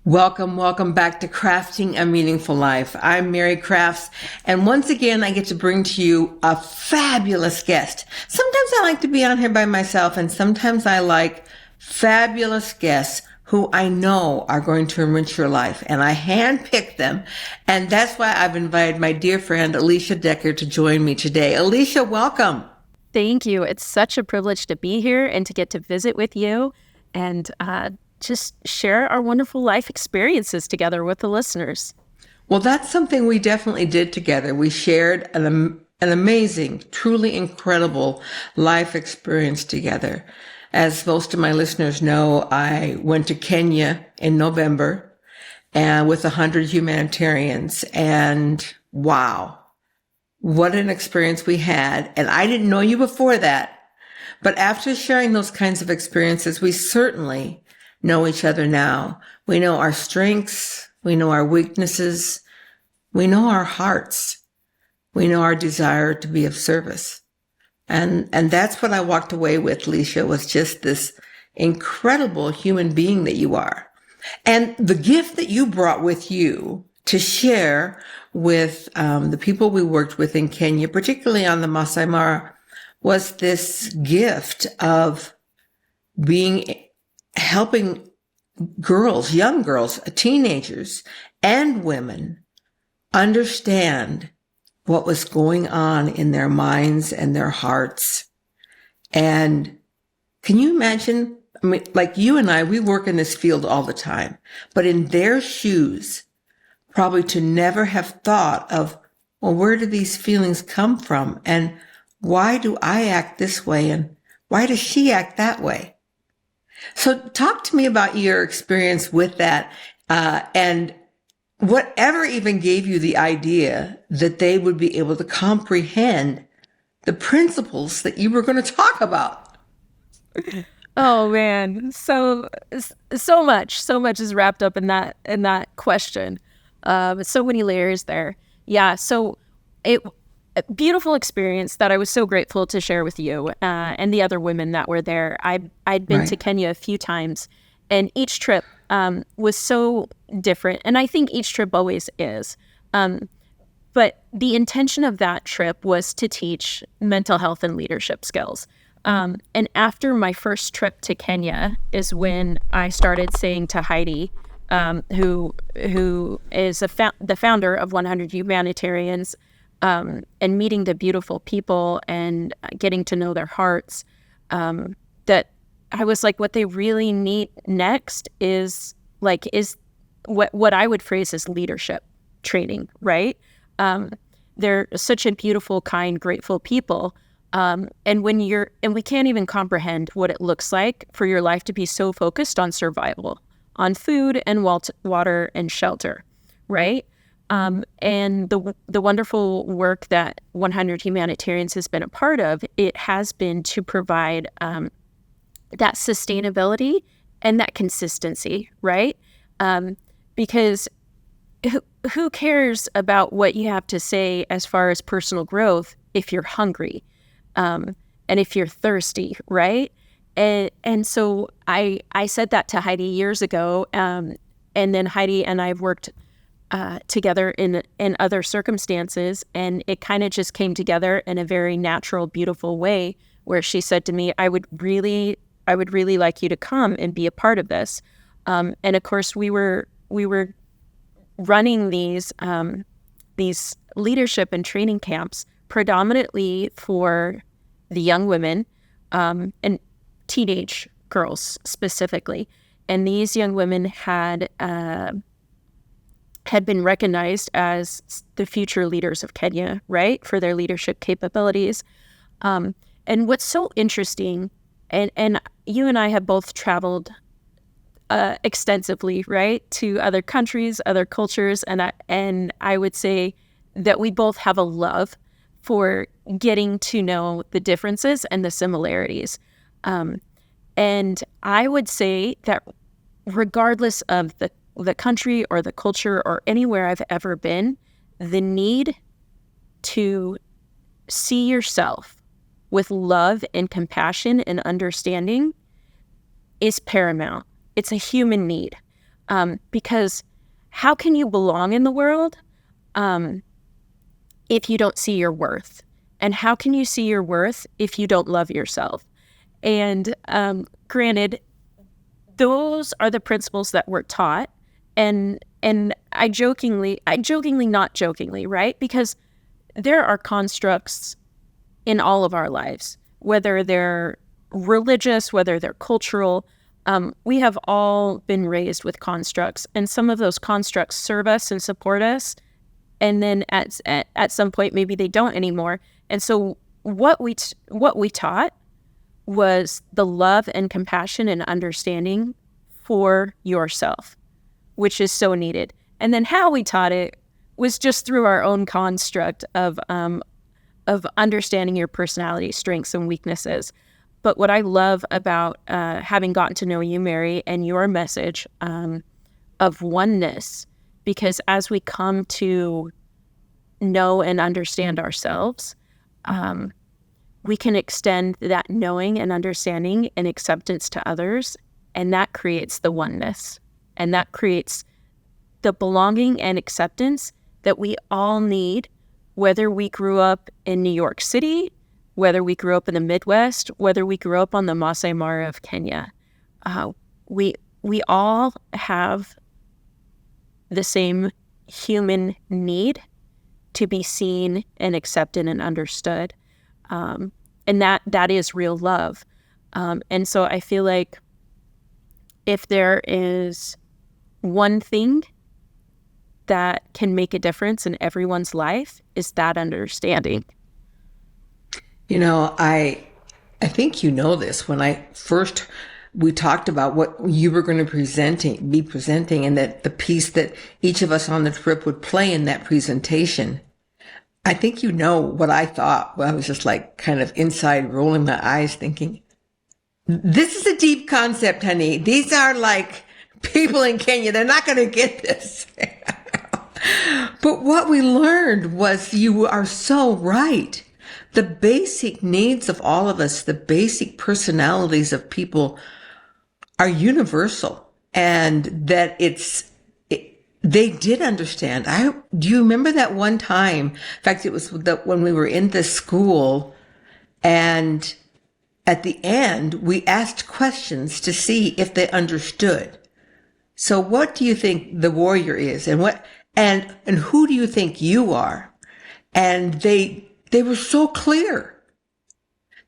Welcome, welcome back to Crafting a Meaningful Life. I'm Mary Crafts, and once again, I get to bring to you a fabulous guest. Sometimes I like to be on here by myself, and sometimes I like fabulous guests who I know are going to enrich your life, and I handpick them, and that's why I've invited my dear friend Alicia Decker to join me today. Alicia, welcome. Thank you. It's such a privilege to be here and to get to visit with you and just share our wonderful life experiences together with the listeners. Well, that's something we definitely did together. We shared an amazing, truly incredible life experience together. As most of my listeners know, I went to Kenya in November and with 100 humanitarians, and wow, what an experience we had. And I didn't know you before that, but after sharing those kinds of experiences, we certainly know each other now. We know our strengths. We know our weaknesses. We know our hearts. We know our desire to be of service. And that's what I walked away with, Alicia, was just this incredible human being that you are. And the gift that you brought with you to share with the people we worked with in Kenya, particularly on the Masai Mara, was this gift of helping girls, young girls, teenagers, and women understand what was going on in their minds and their hearts. And can you imagine? I mean, like you and I, we work in this field all the time, but in their shoes, probably to never have thought of, well, where do these feelings come from? And why do I act this way? And why does she act that way? So talk to me about your experience with that, and whatever even gave you the idea that they would be able to comprehend the principles that you were going to talk about. Oh man, so much is wrapped up in that question. So many layers there. Yeah. So a beautiful experience that I was so grateful to share with you and the other women that were there. I'd been to Kenya a few times, and each trip was so different. And I think each trip always is. But the intention of that trip was to teach mental health and leadership skills. And after my first trip to Kenya is when I started saying to Heidi, who is the founder of 100 Humanitarians, and meeting the beautiful people and getting to know their hearts, that I was like, what they really need next is what I would phrase as leadership training, right? They're such a beautiful, kind, grateful people. And we can't even comprehend what it looks like for your life to be so focused on survival, on food and water and shelter, right? And the wonderful work that 100 Humanitarians has been a part of, it has been to provide that sustainability and that consistency, right? Because who cares about what you have to say as far as personal growth if you're hungry, and if you're thirsty, right? And so I said that to Heidi years ago, and then Heidi and I have worked together in other circumstances, and it kind of just came together in a very natural, beautiful way, where she said to me, I would really like you to come and be a part of this. And of course, we were running these leadership and training camps predominantly for the young women, and teenage girls specifically. And these young women had been recognized as the future leaders of Kenya, right, for their leadership capabilities. And what's so interesting, and you and I have both traveled extensively, right, to other countries, other cultures, and I would say that we both have a love for getting to know the differences and the similarities. And I would say that regardless of the country or the culture or anywhere I've ever been, the need to see yourself with love and compassion and understanding is paramount. It's a human need. Because how can you belong in the world if you don't see your worth? And how can you see your worth if you don't love yourself? And granted, those are the principles that we're taught. And I jokingly, not jokingly, right? Because there are constructs in all of our lives, whether they're religious, whether they're cultural. We have all been raised with constructs, and some of those constructs serve us and support us. And then at some point, maybe they don't anymore. And so what we taught was the love and compassion and understanding for yourself, which is so needed. And then how we taught it was just through our own construct of understanding your personality, strengths, and weaknesses. But what I love about having gotten to know you, Mary, and your message of oneness, because as we come to know and understand ourselves, we can extend that knowing and understanding and acceptance to others, and that creates the oneness, and that creates the belonging and acceptance that we all need, whether we grew up in New York City, whether we grew up in the Midwest, whether we grew up on the Masai Mara of Kenya. We all have the same human need to be seen and accepted and understood. And that is real love. And so I feel like if there is one thing that can make a difference in everyone's life, is that understanding. You know, I think you know this. When we talked about what you were going to be presenting, and that the piece that each of us on the trip would play in that presentation. I think you know what I thought. Well, I was just like kind of inside rolling my eyes thinking, this is a deep concept, honey. These are like people in Kenya. They're not going to get this. But what we learned was, you are so right. The basic needs of all of us, the basic personalities of people are universal, and that they did understand. Do you remember that one time? In fact, it was when we were in this school, and at the end, we asked questions to see if they understood. So what do you think the warrior is, and who do you think you are? And they were so clear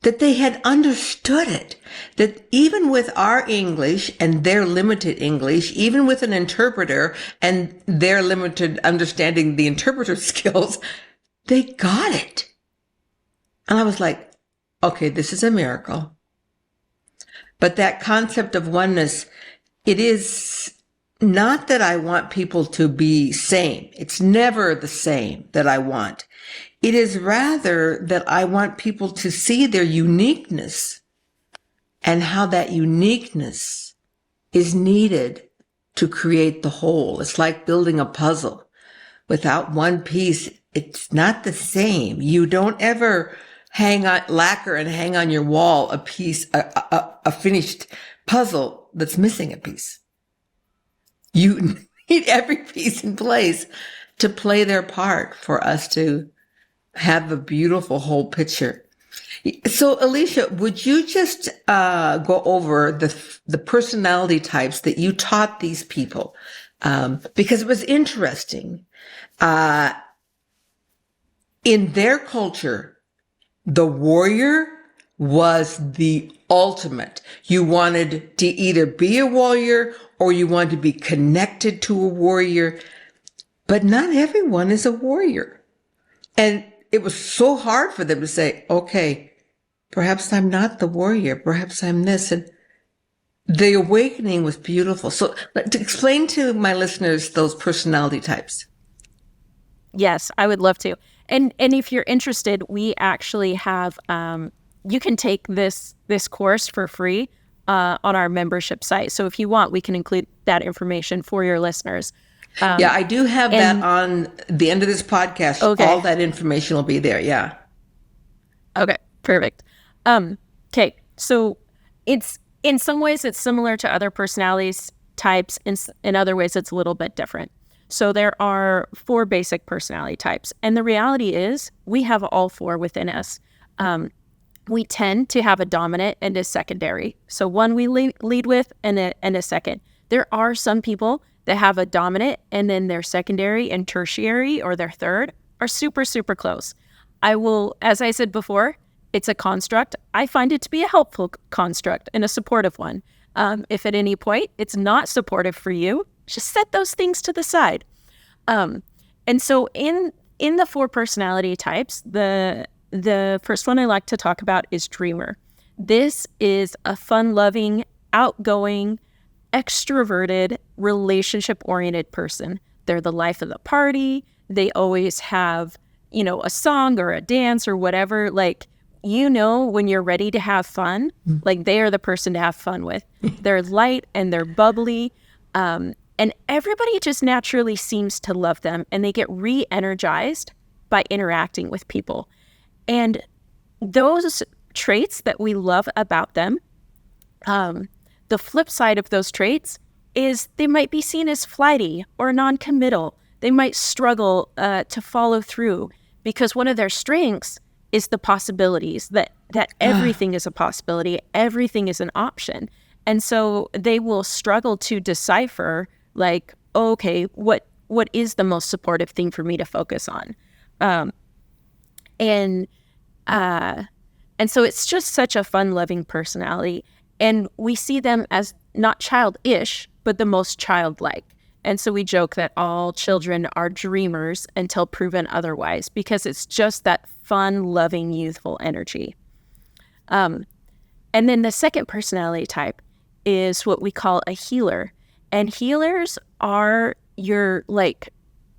that they had understood it, that even with our English and their limited English, even with an interpreter and their limited understanding the interpreter skills, they got it. And I was like, okay, this is a miracle. But that concept of oneness, it is not that I want people to be same. It's never the same that I want. It is rather that I want people to see their uniqueness and how that uniqueness is needed to create the whole. It's like building a puzzle. Without one piece, it's not the same. You don't ever hang on lacquer and hang on your wall a piece, a finished puzzle that's missing a piece. You need every piece in place to play their part for us to have a beautiful whole picture. So, Alicia, would you just go over the personality types that you taught these people? Because it was interesting. In their culture, the warrior was the ultimate. You wanted to either be a warrior or you wanted to be connected to a warrior. But not everyone is a warrior. And it was so hard for them to say, okay, perhaps I'm not the warrior. Perhaps I'm this. And the awakening was beautiful. So to explain to my listeners those personality types. Yes, I would love to. And if you're interested, we actually have, you can take this course for free on our membership site. So if you want, we can include that information for your listeners. Yeah, I do have that on the end of this podcast. Okay. All that information will be there. Yeah. Okay, perfect. Okay, so in some ways it's similar to other personalities types. In other ways, it's a little bit different. So there are 4 basic personality types. And the reality is we have all 4 within us. We tend to have a dominant and a secondary. So one we lead with and a second. There are some people that have a dominant and then their secondary and tertiary or their third are super, super close. I will, as I said before, it's a construct. I find it to be a helpful construct and a supportive one. If at any point it's not supportive for you, just set those things to the side. And so in the 4 personality types, the first one I like to talk about is dreamer. This is a fun-loving, outgoing, extroverted, relationship-oriented person. They're the life of the party. They always have, a song or a dance or whatever. Like, when you're ready to have fun, like they are the person to have fun with. They're light and they're bubbly. And everybody just naturally seems to love them, and they get re-energized by interacting with people. And those traits that we love about them, the flip side of those traits is they might be seen as flighty or non-committal. They might struggle to follow through because one of their strengths is the possibilities, that everything is a possibility, everything is an option. And so they will struggle to decipher, like, okay, what is the most supportive thing for me to focus on? And so it's just such a fun-loving personality. And we see them as not childish, but the most childlike. And so we joke that all children are dreamers until proven otherwise, because it's just that fun, loving, youthful energy. And then the second personality type is what we call a healer. And healers are your,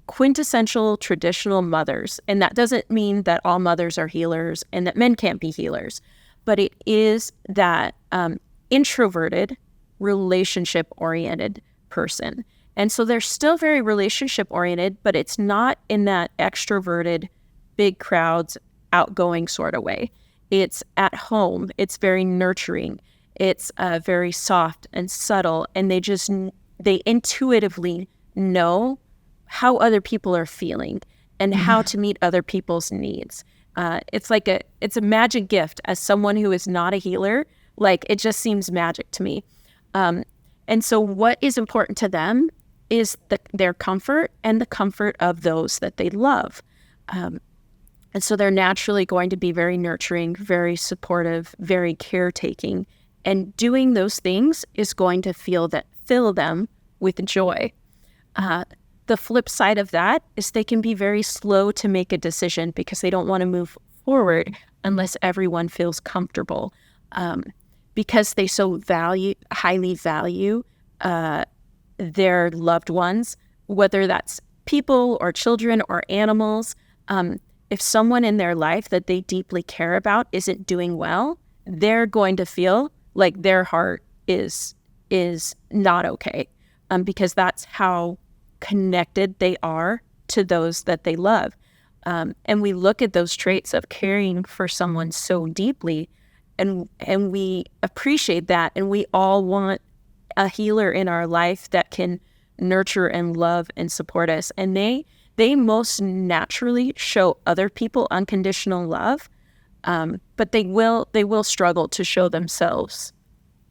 quintessential traditional mothers. And that doesn't mean that all mothers are healers and that men can't be healers, but it is that introverted, relationship-oriented person. And so they're still very relationship-oriented, but it's not in that extroverted, big crowds, outgoing sort of way. It's at home. It's very nurturing. It's very soft and subtle, and they intuitively know how other people are feeling and how to meet other people's needs. It's a magic gift. As someone who is not a healer, it just seems magic to me. And so what is important to them is their comfort and the comfort of those that they love. And so they're naturally going to be very nurturing, very supportive, very caretaking. And doing those things is going to fill them with joy. The flip side of that is they can be very slow to make a decision because they don't want to move forward unless everyone feels comfortable. Because they so highly value their loved ones, whether that's people or children or animals. If someone in their life that they deeply care about isn't doing well, they're going to feel like their heart is not okay, because that's how connected they are to those that they love. And we look at those traits of caring for someone so deeply, and we appreciate that, and we all want a healer in our life that can nurture and love and support us. And they most naturally show other people unconditional love, but they will struggle to show themselves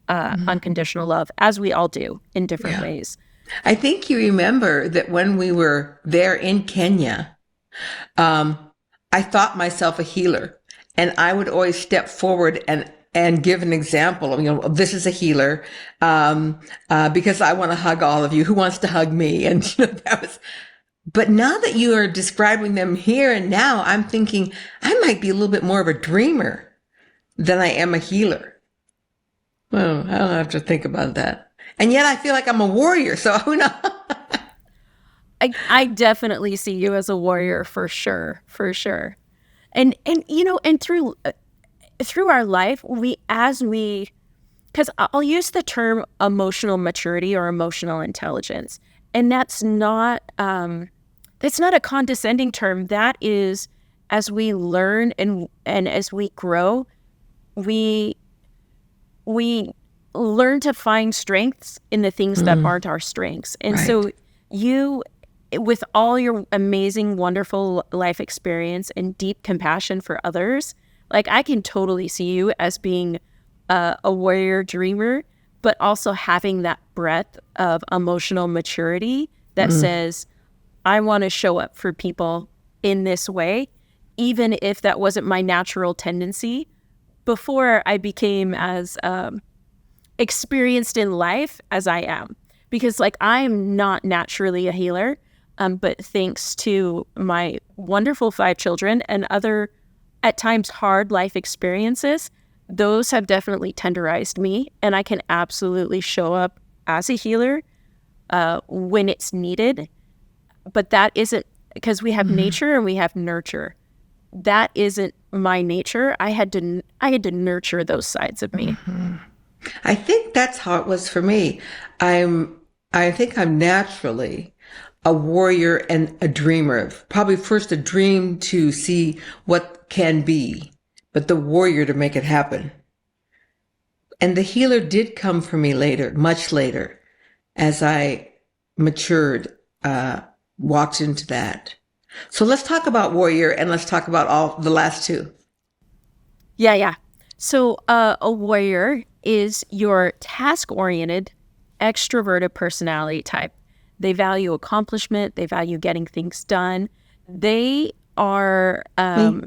unconditional love, as we all do in different ways. I think you remember that when we were there in Kenya, I thought myself a healer, and I would always step forward and give an example of, this is a healer, because I want to hug all of you. Who wants to hug me? And that was. But now that you are describing them here and now, I'm thinking I might be a little bit more of a dreamer than I am a healer. Well, I don't have to think about that. And yet I feel like I'm a warrior. So who knows? I definitely see you as a warrior for sure. And through our life, because I'll use the term emotional maturity or emotional intelligence, and that's not a condescending term. That is, as we learn and as we grow, we learn to find strengths in the things that aren't our strengths. And Right. so you, with all your amazing, wonderful life experience and deep compassion for others, like I can totally see you as being a warrior dreamer, but also having that breadth of emotional maturity that says, I want to show up for people in this way, even if that wasn't my natural tendency before I became as experienced in life as I am. Because like I am not naturally a healer, but thanks to my wonderful 5 children and other at times hard life experiences, those have definitely tenderized me, and I can absolutely show up as a healer when it's needed. But that isn't, because we have nature and we have nurture. That isn't my nature. I had to nurture those sides of me. I think that's how it was for me. I think I'm naturally a warrior and a dreamer. Probably first a dream to see what can be, but the warrior to make it happen. And the healer did come for me later, much later, as I matured, walked into that. So let's talk about warrior, and let's talk about all the last 2. Yeah. So a warrior is your task-oriented, extroverted personality type. They value accomplishment. They value getting things done. They are, yeah,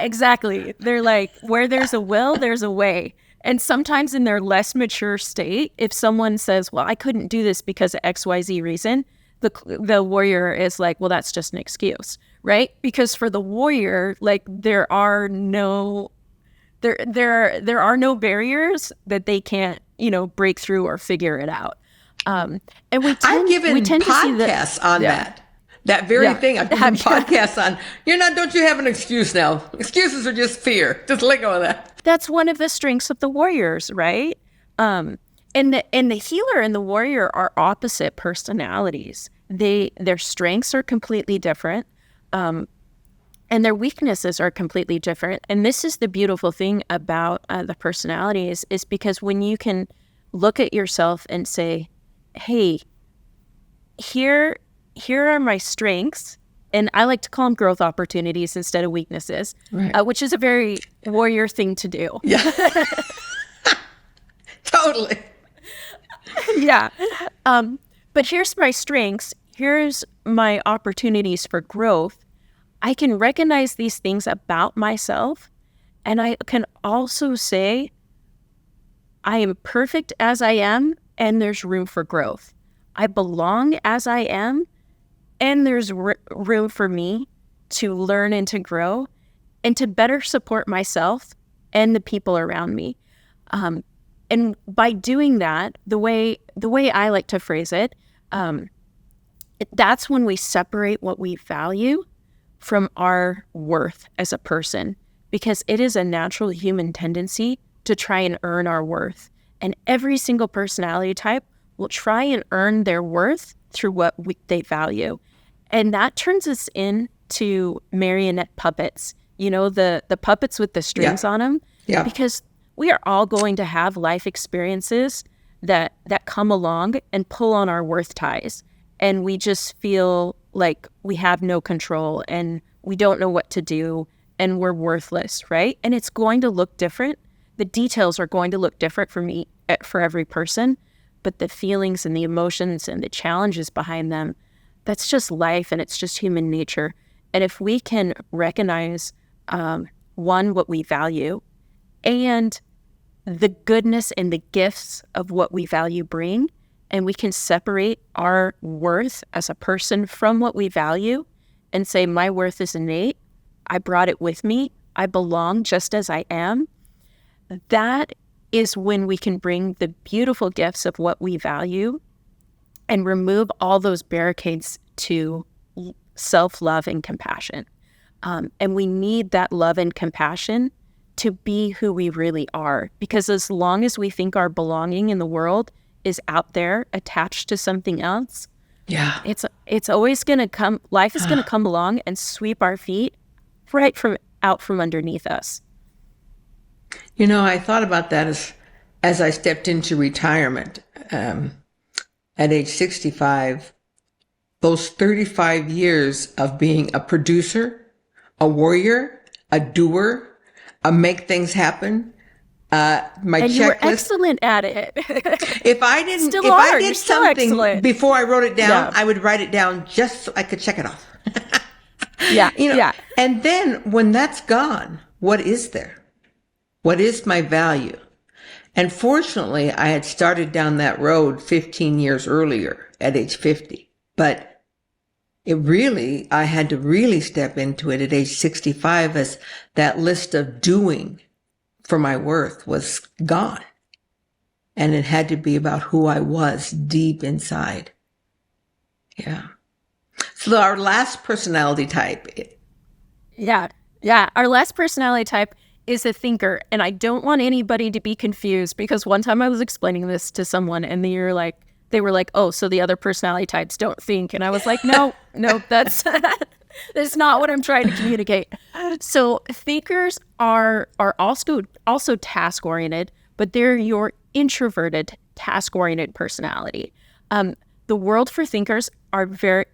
exactly. They're like, where there's a will, there's a way. And sometimes in their less mature state, if someone says, well, I couldn't do this because of XYZ reason, the warrior is like, well, that's just an excuse, right? Because for the warrior, like there are no barriers that they can't, break through or figure it out. And I've given we tend podcasts to see that, on that very thing. I've given podcasts on. Don't you have an excuse now? Excuses are just fear. Just let go of that. That's one of the strengths of the warriors, right? And the healer and the warrior are opposite personalities. Their strengths are completely different, and their weaknesses are completely different. And this is the beautiful thing about the personalities, is because when you can look at yourself and say, hey, here are my strengths, and I like to call them growth opportunities instead of weaknesses, right. Which is a very warrior thing to do. Yeah. Totally. Yeah. But here's my strengths. Here's my opportunities for growth. I can recognize these things about myself, and I can also say, I am perfect as I am, and there's room for growth. I belong as I am, and there's room for me to learn and to grow and to better support myself and the people around me. And by doing that, the way I like to phrase it, that's when we separate what we value from our worth as a person, because it is a natural human tendency to try and earn our worth. And every single personality type will try and earn their worth through what they value. And that turns us into marionette puppets, the puppets with the strings on them. Yeah. Because we are all going to have life experiences that come along and pull on our worth ties. And we just feel like we have no control and we don't know what to do and we're worthless, right? And it's going to look different. The details are going to look different for every person, but the feelings and the emotions and the challenges behind them, that's just life, and it's just human nature. And if we can recognize, what we value, and the goodness and the gifts of what we value bring, and we can separate our worth as a person from what we value and say, my worth is innate, I brought it with me, I belong just as I am, that is when we can bring the beautiful gifts of what we value and remove all those barricades to self-love and compassion. And we need that love and compassion to be who we really are. Because as long as we think our belonging in the world is out there attached to something else, yeah, it's always going to come, life is going to come along and sweep our feet right out from underneath us. I thought about that as I stepped into retirement at age 65. Those 35 years of being a producer, a warrior, a doer, a make things happen. My And you were checklist. excellent at it. If I didn't, Still if are. I You're did still something excellent. before I wrote it down, Yeah. I would write it down just so I could check it off. Yeah. Yeah. And then when that's gone, what is there? What is my value? And fortunately, I had started down that road 15 years earlier at age 50. But I had to really step into it at age 65 as that list of doing for my worth was gone. And it had to be about who I was deep inside. Yeah. So our last personality type. Yeah. Yeah. Our last personality type is a thinker. And I don't want anybody to be confused, because one time I was explaining this to someone and they were like, oh, so the other personality types don't think. And I was like, no, that's not what I'm trying to communicate. So thinkers are also task oriented, but they're your introverted, task oriented personality. The world for thinkers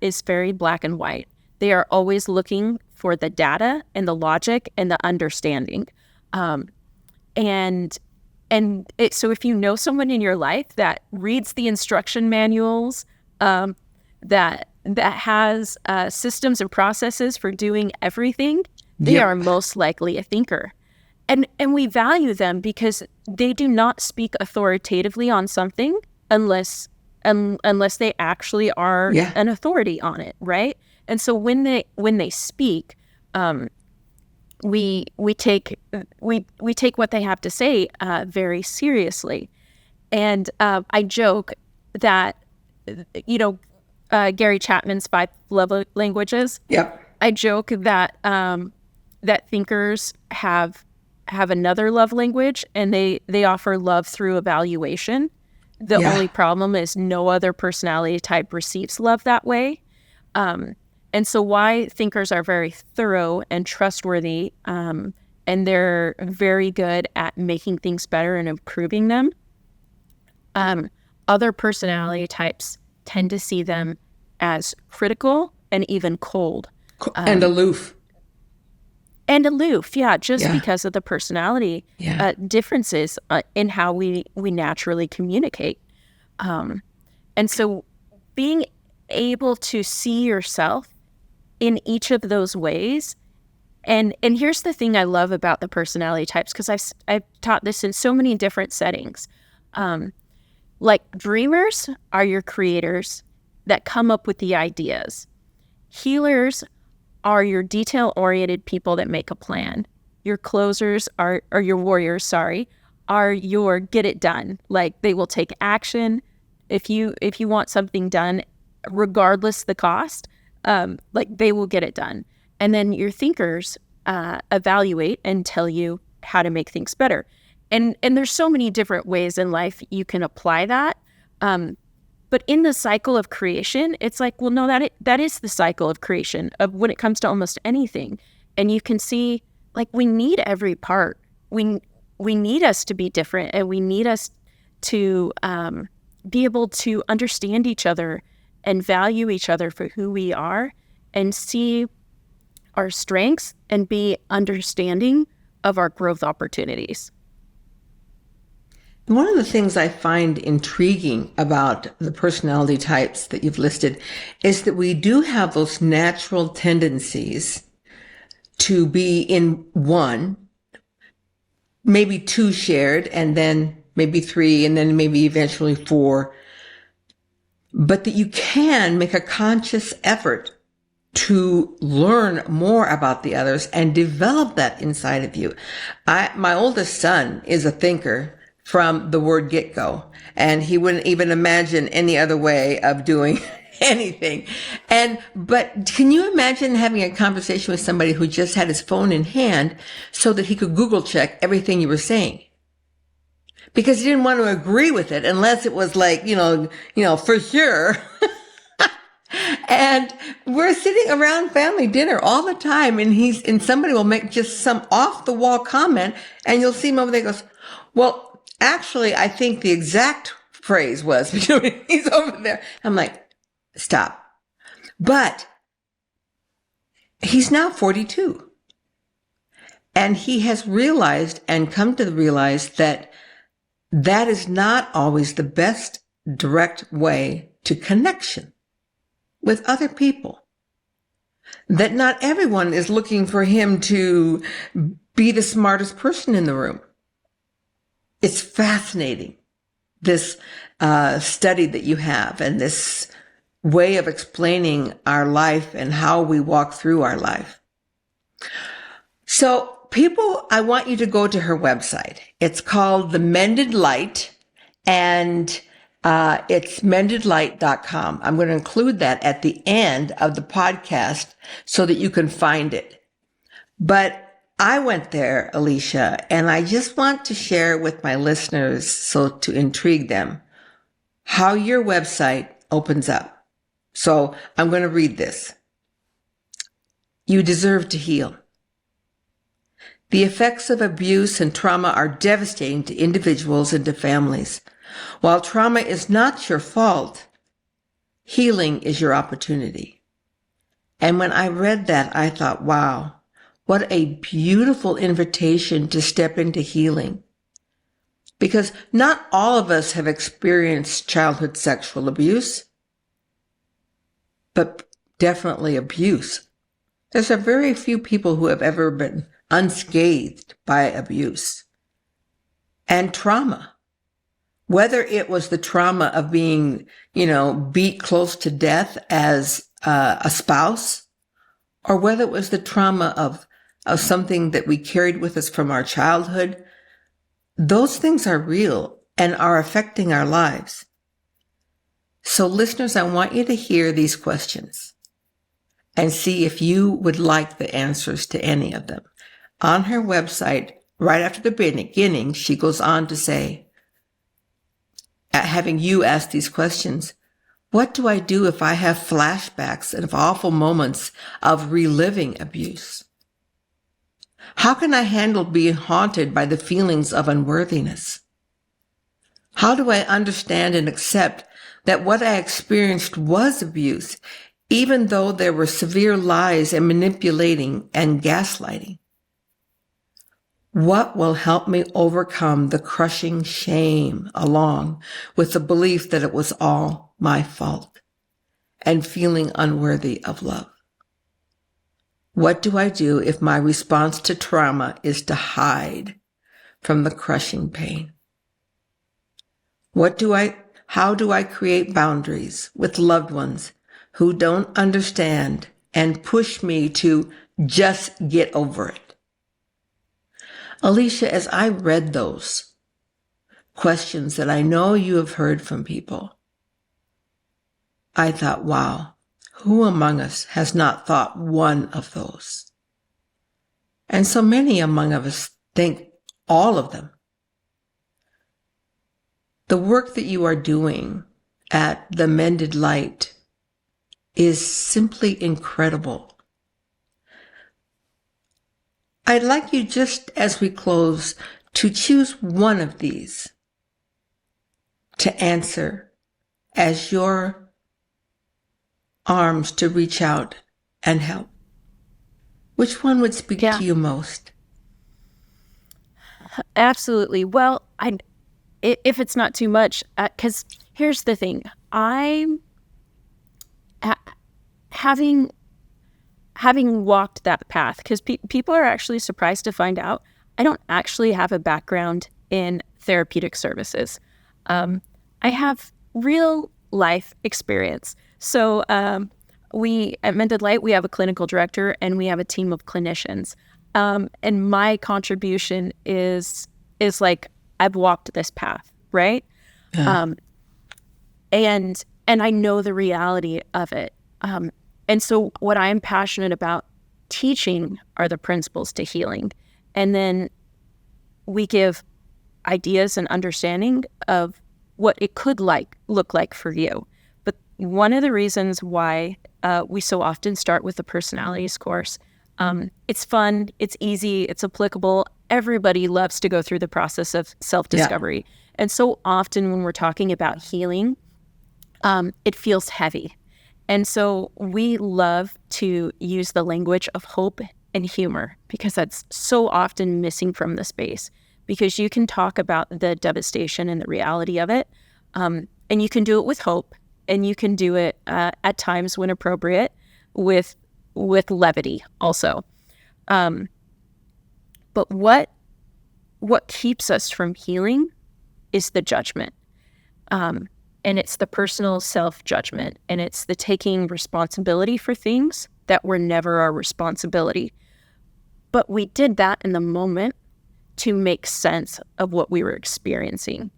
is very black and white. They are always looking for the data and the logic and the understanding. So if you know someone in your life that reads the instruction manuals, that has systems and processes for doing everything, they Yep. are most likely a thinker. And we value them because they do not speak authoritatively on something unless they actually are Yeah. an authority on it, right? And so when they speak, we take what they have to say very seriously. And I joke that Gary Chapman's 5 love languages. Yep. I joke that that thinkers have another love language, and they offer love through evaluation. The Yeah. only problem is no other personality type receives love that way. And so why thinkers are very thorough and trustworthy, and they're very good at making things better and improving them. Other personality types tend to see them as critical and even cold. And aloof. And aloof, just Yeah. because of the personality Yeah. differences in how we naturally communicate. And so being able to see yourself in each of those ways. And here's the thing I love about the personality types, because I've taught this in so many different settings. Like dreamers are your creators that come up with the ideas. Healers are your detail-oriented people that make a plan. Your closers or your warriors, are your get it done. Like they will take action if you want something done, regardless the cost. Like they will get it done. And then your thinkers evaluate and tell you how to make things better. And there's so many different ways in life you can apply that. But in the cycle of creation, it's like, well, no, that is the cycle of creation of when it comes to almost anything. And you can see, like, we need every part. We need us to be different, and we need us to be able to understand each other and value each other for who we are, and see our strengths and be understanding of our growth opportunities. One of the things I find intriguing about the personality types that you've listed is that we do have those natural tendencies to be in one, maybe 2 shared, and then maybe 3, and then maybe eventually 4. But that you can make a conscious effort to learn more about the others and develop that inside of you. My oldest son is a thinker from the word get-go, and he wouldn't even imagine any other way of doing anything. But can you imagine having a conversation with somebody who just had his phone in hand so that he could Google check everything you were saying? Because he didn't want to agree with it unless it was like, for sure. And we're sitting around family dinner all the time, and somebody will make just some off the wall comment, and you'll see him over there goes, well, actually, I think the exact phrase was, he's over there. I'm like, stop. But he's now 42. And he has realized and come to realize that that is not always the best direct way to connection with other people. That not everyone is looking for him to be the smartest person in the room. It's fascinating, this study that you have and this way of explaining our life and how we walk through our life. So people, I want you to go to her website. It's called The Mended Light, and it's mendedlight.com. I'm going to include that at the end of the podcast so that you can find it. But I went there, Alicia, and I just want to share with my listeners, so to intrigue them, how your website opens up. So I'm going to read this. You deserve to heal. The effects of abuse and trauma are devastating to individuals and to families. While trauma is not your fault, healing is your opportunity. And when I read that, I thought, wow, what a beautiful invitation to step into healing. Because not all of us have experienced childhood sexual abuse, but definitely abuse. There's a very few people who have ever been unscathed by abuse and trauma. Whether it was the trauma of being, beat close to death as a spouse, or whether it was the trauma of something that we carried with us from our childhood, those things are real and are affecting our lives. So listeners, I want you to hear these questions and see if you would like the answers to any of them. On her website, right after the beginning, she goes on to say, having you ask these questions, what do I do if I have flashbacks of awful moments of reliving abuse? How can I handle being haunted by the feelings of unworthiness? How do I understand and accept that what I experienced was abuse, even though there were severe lies and manipulating and gaslighting? What will help me overcome the crushing shame along with the belief that it was all my fault and feeling unworthy of love? What do I do if my response to trauma is to hide from the crushing pain? How do I create boundaries with loved ones who don't understand and push me to just get over it? Alicia, as I read those questions that I know you have heard from people, I thought, wow, who among us has not thought one of those? And so many among us think all of them. The work that you are doing at the Mended Light is simply incredible. I'd like you, just as we close, to choose one of these to answer as your arms to reach out and help. Which one would speak to you most? Absolutely. Well, if it's not too much, because here's the thing. I'm having walked that path, because people are actually surprised to find out I don't actually have a background in therapeutic services. I have real life experience. So we at Mended Light, we have a clinical director and we have a team of clinicians. And my contribution is like, I've walked this path, right? Yeah. And I know the reality of it. And so what I'm passionate about teaching are the principles to healing. And then we give ideas and understanding of what it could look like for you. But one of the reasons why we so often start with the personalities course. It's fun, it's easy, it's applicable. Everybody loves to go through the process of self-discovery. And so often when we're talking about healing, it feels heavy. And so we love to use the language of hope and humor, because that's so often missing from the space. Because you can talk about the devastation and the reality of it, and you can do it with hope, and you can do it at times when appropriate with levity also. But what keeps us from healing is the judgment. And it's the personal self-judgment, and it's the taking responsibility for things that were never our responsibility. But we did that in the moment to make sense of what we were experiencing.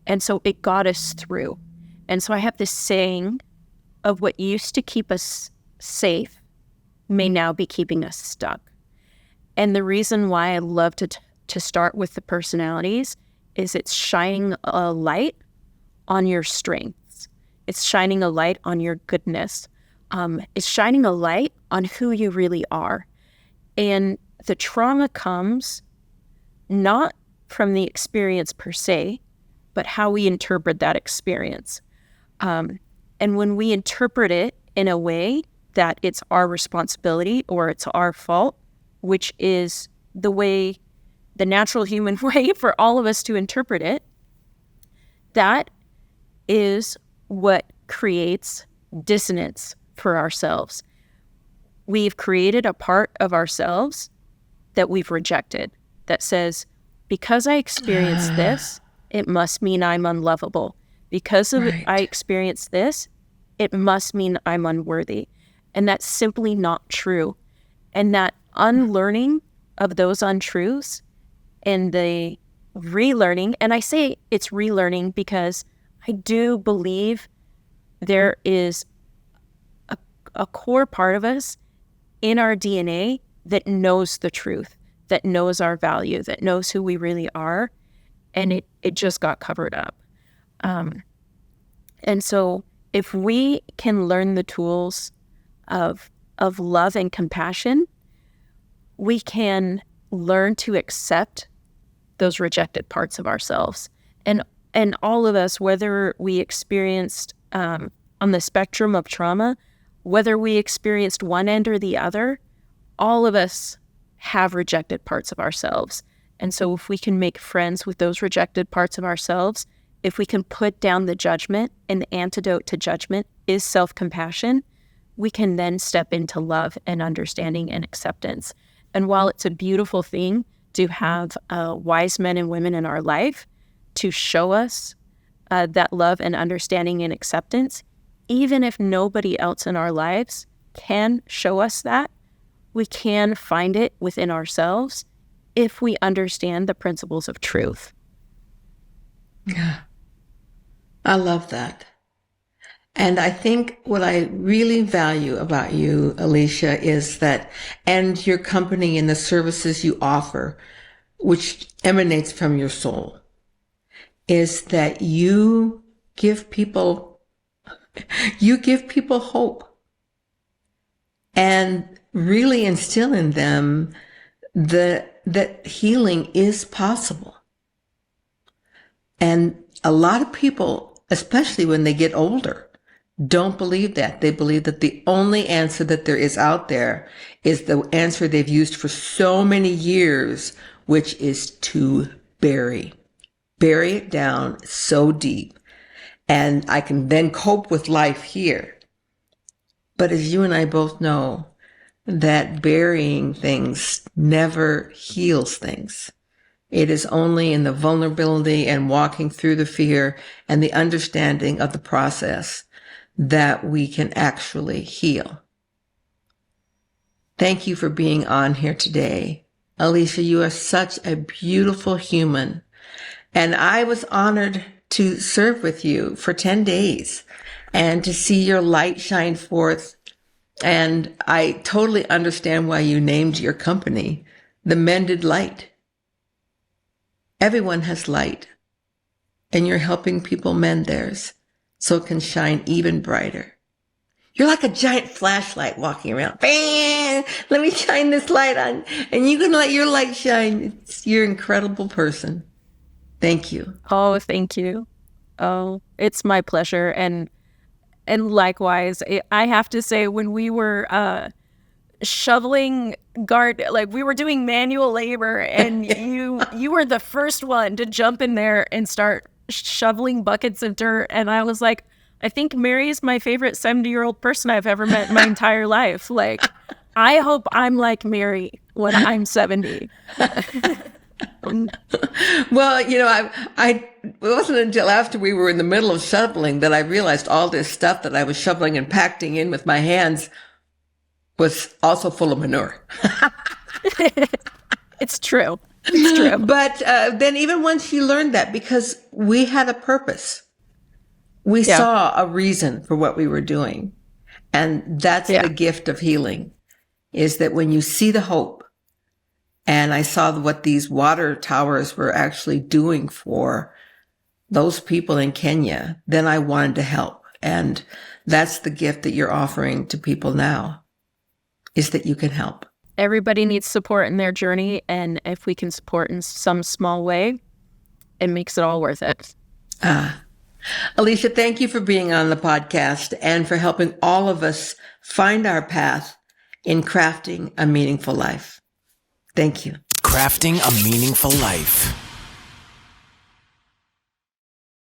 And so it got us through. And so I have this saying of what used to keep us safe may now be keeping us stuck. And the reason why I love to start with the personalities is it's shining a light on your strengths. It's shining a light on your goodness. It's shining a light on who you really are. And the trauma comes not from the experience per se, but how we interpret that experience. And when we interpret it in a way that it's our responsibility or it's our fault, which is the natural human way for all of us to interpret it, that is what creates dissonance for ourselves. We've created a part of ourselves that we've rejected that says, because I experienced this, it must mean I'm unlovable. Because I experienced this, it must mean I'm unworthy. And that's simply not true. And that unlearning of those untruths and the relearning, and I say it's relearning because I do believe there is a core part of us in our DNA that knows the truth, that knows our value, that knows who we really are, and it just got covered up. And so if we can learn the tools of love and compassion, we can learn to accept those rejected parts of ourselves. And all of us, whether we experienced on the spectrum of trauma, whether we experienced one end or the other, all of us have rejected parts of ourselves. And so if we can make friends with those rejected parts of ourselves, if we can put down the judgment, and the antidote to judgment is self-compassion, we can then step into love and understanding and acceptance. And while it's a beautiful thing to have wise men and women in our life to show us that love and understanding and acceptance, even if nobody else in our lives can show us that, we can find it within ourselves if we understand the principles of truth. Yeah, I love that. And I think what I really value about you, Alicia, is that, and your company and the services you offer, which emanates from your soul, is that you give people hope and really instill in them that healing is possible. And a lot of people, especially when they get older, don't believe that. They believe that the only answer that there is out there is the answer they've used for so many years, which is to bury it down so deep. And I can then cope with life here. But as you and I both know, that burying things never heals things. It is only in the vulnerability and walking through the fear and the understanding of the process that we can actually heal. Thank you for being on here today. Alicia, you are such a beautiful human. And I was honored to serve with you for 10 days and to see your light shine forth. And I totally understand why you named your company the Mended Light. Everyone has light, and you're helping people mend theirs so it can shine even brighter. You're like a giant flashlight walking around. Bam! Let me shine this light on. And you're going to let your light shine. You're an incredible person. Thank you. Oh, thank you. Oh, it's my pleasure. And likewise, I have to say, when we were shoveling like we were doing manual labor, and you were the first one to jump in there and start shoveling buckets of dirt, and I was like, I think Mary is my favorite 70-year-old person I've ever met in my entire life. Like, I hope I'm like Mary when I'm 70. Well, it wasn't until after we were in the middle of shoveling that I realized all this stuff that I was shoveling and packing in with my hands was also full of manure. It's true. It's true. But then even once you learned that, because we had a purpose, we saw a reason for what we were doing. And that's the gift of healing, is that when you see the hope, and I saw what these water towers were actually doing for those people in Kenya, then I wanted to help. And that's the gift that you're offering to people now, is that you can help. Everybody needs support in their journey. And if we can support in some small way, it makes it all worth it. Alicia, thank you for being on the podcast and for helping all of us find our path in crafting a meaningful life. Thank you. Crafting a Meaningful Life.